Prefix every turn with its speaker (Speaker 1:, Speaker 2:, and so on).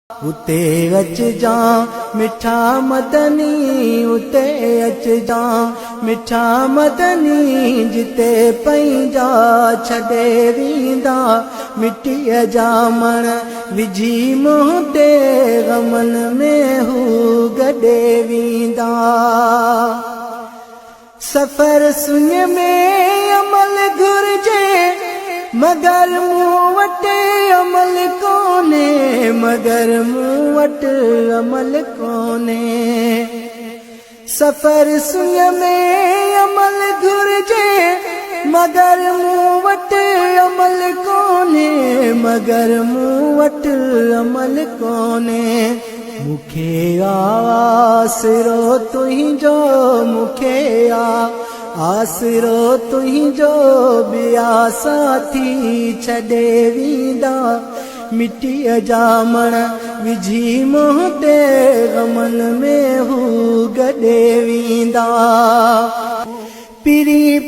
Speaker 1: उते अच जा मिठा मदनी, उते अच जा मिठा मदनी, जिते पैंजा छॾे वींदा मिट्टीअ जा मण विझी मुंहुं ते गमन में हू गॾे वींदा। सफ़र सुन में अमल घुर्जे मगर मूं वटि अमल कोने, मगर मूं वटि अमल कोने। सफ़र सुन में अमल घुर्जे मगर मूं वटि अमल कोने, मगर मूं वटि अमल कोने। मुखे आसरो तुंहिंजो, मुखे आसरो तुंहिंजो, ॿिया साथी छॾे वींदा मिट्टीअ जा मण विझी मुंहुं ते गमन में हू गॾे वींदा। पिरी